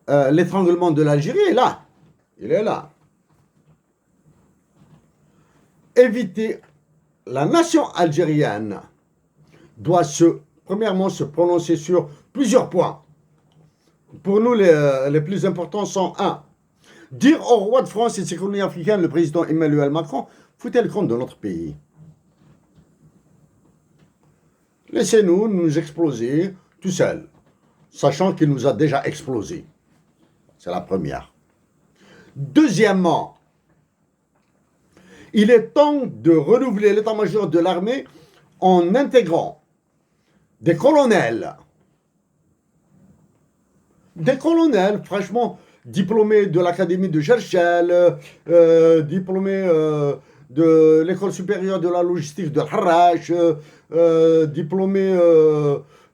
l'étranglement de l'Algérie est là. Il est là. Éviter, la nation algérienne doit premièrement se prononcer sur plusieurs points. Pour nous, les plus importants sont un, dire au roi de France et de ses colonies africaines, le président Emmanuel Macron, foutez le compte de notre pays. Laissez-nous nous exploser tout seuls, sachant qu'il nous a déjà explosé. C'est la première. Deuxièmement, il est temps de renouveler l'état-major de l'armée en intégrant des colonels, franchement, diplômés de l'Académie de Cherchel, diplômés de l'École supérieure de la logistique de Harrach, diplômés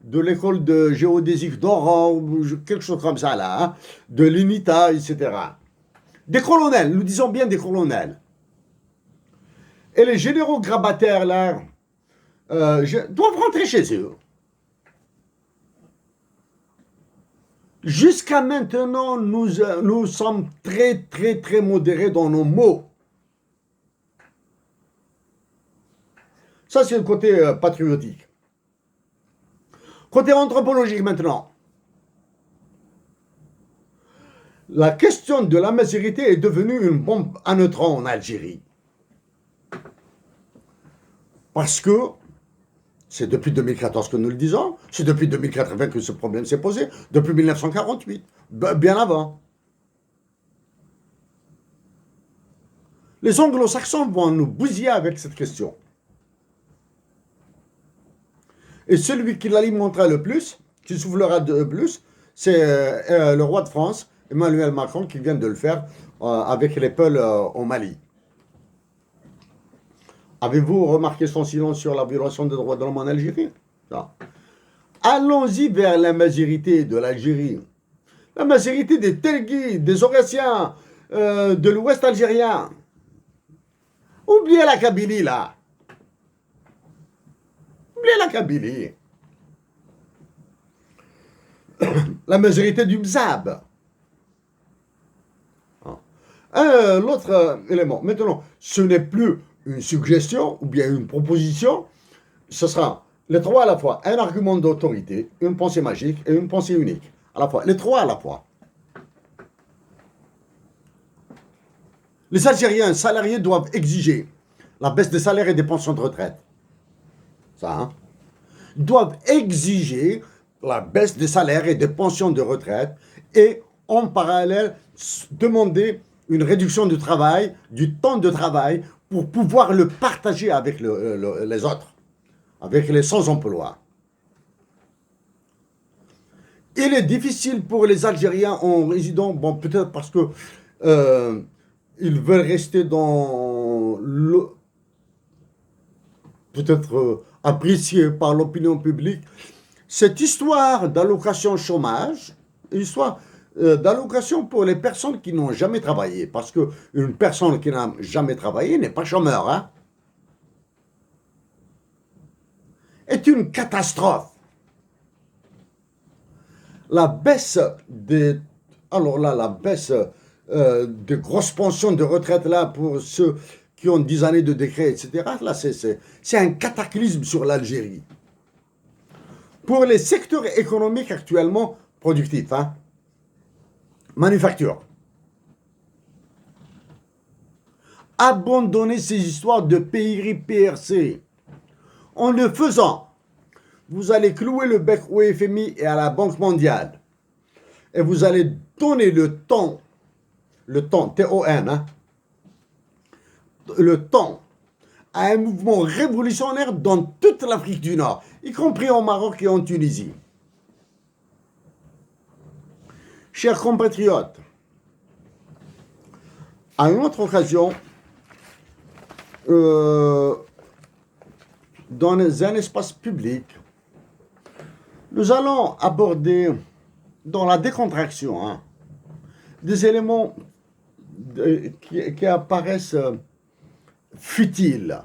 de l'école de géodésique d'Oran, quelque chose comme ça là, hein, de l'INITA, etc. Des colonels, nous disons bien des colonels. Et les généraux grabataires là doivent rentrer chez eux. Jusqu'à maintenant, nous sommes très, très, très modérés dans nos mots. Ça, c'est le côté patriotique. Côté anthropologique maintenant. La question de la majorité est devenue une bombe à neutrons en Algérie. Parce que c'est depuis 2014 que nous le disons, c'est depuis 2080 que ce problème s'est posé, depuis 1948, bien avant. Les anglo-saxons vont nous bousiller avec cette question. Et celui qui l'alimentera le plus, qui soufflera le plus, c'est le roi de France, Emmanuel Macron, qui vient de le faire avec les Peuls au Mali. Avez-vous remarqué son silence sur la violation des droits de l'homme en Algérie? Non. Allons-y vers la majorité de l'Algérie. La majorité des Telgis, des Auressiens, de l'Ouest algérien. Oubliez la Kabylie, là. Oubliez la Kabylie. La majorité du Mzab. L'autre élément. Maintenant, ce n'est plus une suggestion ou bien une proposition, ce sera les trois à la fois, un argument d'autorité, une pensée magique et une pensée unique. À la fois, les trois à la fois. Les Algériens salariés doivent exiger la baisse des salaires et des pensions de retraite. Ça, hein? Ils doivent exiger la baisse des salaires et des pensions de retraite et en parallèle demander une réduction du travail, du temps de travail pour pouvoir le partager avec les autres, avec les sans-emploi. Il est difficile pour les Algériens en résidant, bon peut-être parce que ils veulent rester dans le... peut-être apprécié par l'opinion publique, cette histoire d'allocation chômage, histoire d'allocation pour les personnes qui n'ont jamais travaillé, parce qu'une personne qui n'a jamais travaillé n'est pas chômeur, hein, est une catastrophe. La baisse des... Alors là, la baisse de grosses pensions de retraite là pour ceux qui ont 10 années de décret, etc. Là, c'est un cataclysme sur l'Algérie. Pour les secteurs économiques actuellement productifs, hein, manufacture. Abandonner ces histoires de PRI, PRC. En le faisant, vous allez clouer le bec au FMI et à la Banque mondiale. Et vous allez donner le temps, T-O-N, hein, le temps à un mouvement révolutionnaire dans toute l'Afrique du Nord, y compris au Maroc et en Tunisie. Chers compatriotes, à une autre occasion, dans un espace public, nous allons aborder, dans la décontraction, hein, des éléments qui apparaissent futiles,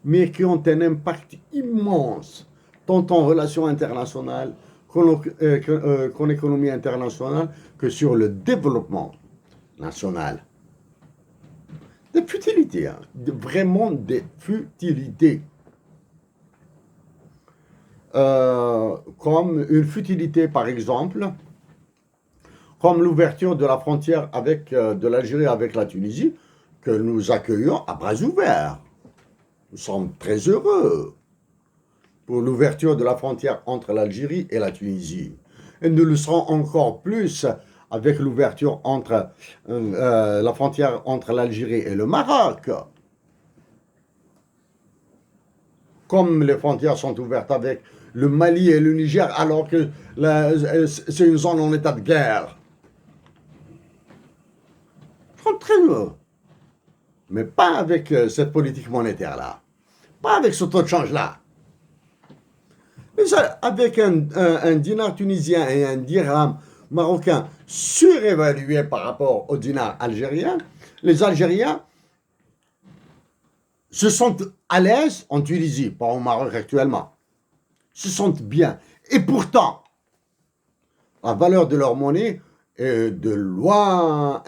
mais qui ont un impact immense, tant en relations internationales qu'en économie internationale que sur le développement national. Des futilités, hein, vraiment des futilités. Comme une futilité, par exemple, comme l'ouverture de la frontière de l'Algérie avec la Tunisie, que nous accueillons à bras ouverts. Nous sommes très heureux pour l'ouverture de la frontière entre l'Algérie et la Tunisie. Et nous le serons encore plus avec l'ouverture entre la frontière entre l'Algérie et le Maroc. Comme les frontières sont ouvertes avec le Mali et le Niger, alors que c'est une zone en état de guerre. Ils sont très heureux. Mais pas avec cette politique monétaire-là. Pas avec ce taux de change-là. Mais avec un dinar tunisien et un dirham marocain surévalué par rapport au dinar algérien, les Algériens se sentent à l'aise en Tunisie, pas au Maroc actuellement. Se sentent bien. Et pourtant, la valeur de leur monnaie est de loin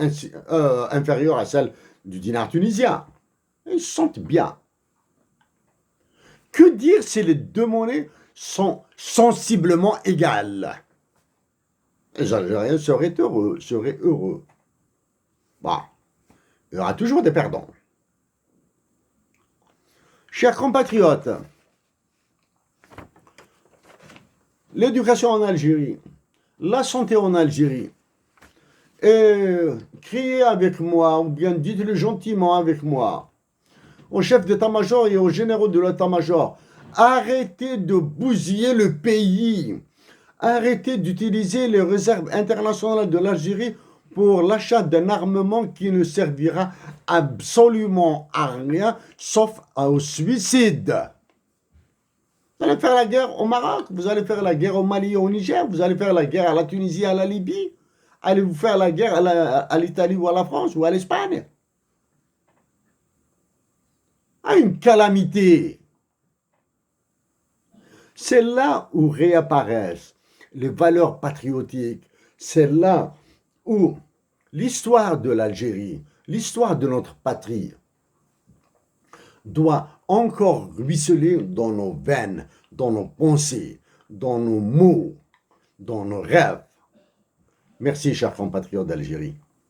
inférieure à celle du dinar tunisien. Ils se sentent bien. Que dire si les deux monnaies sont sensiblement égales? Les Algériens seraient heureux. Bah, il y aura toujours des perdants. Chers compatriotes, l'éducation en Algérie, la santé en Algérie, et criez avec moi, ou bien dites-le gentiment avec moi, au chef d'état-major et aux généraux de l'état-major, arrêtez de bousiller le pays. Arrêtez d'utiliser les réserves internationales de l'Algérie pour l'achat d'un armement qui ne servira absolument à rien, sauf au suicide. Vous allez faire la guerre au Maroc, vous allez faire la guerre au Mali et au Niger, vous allez faire la guerre à la Tunisie et à la Libye. Allez-vous faire la guerre à l'Italie ou à la France ou à l'Espagne? Ah, une calamité. C'est là où réapparaissent les valeurs patriotiques. C'est là où l'histoire de l'Algérie, l'histoire de notre patrie, doit encore ruisseler dans nos veines, dans nos pensées, dans nos mots, dans nos rêves. Merci, chers compatriotes d'Algérie.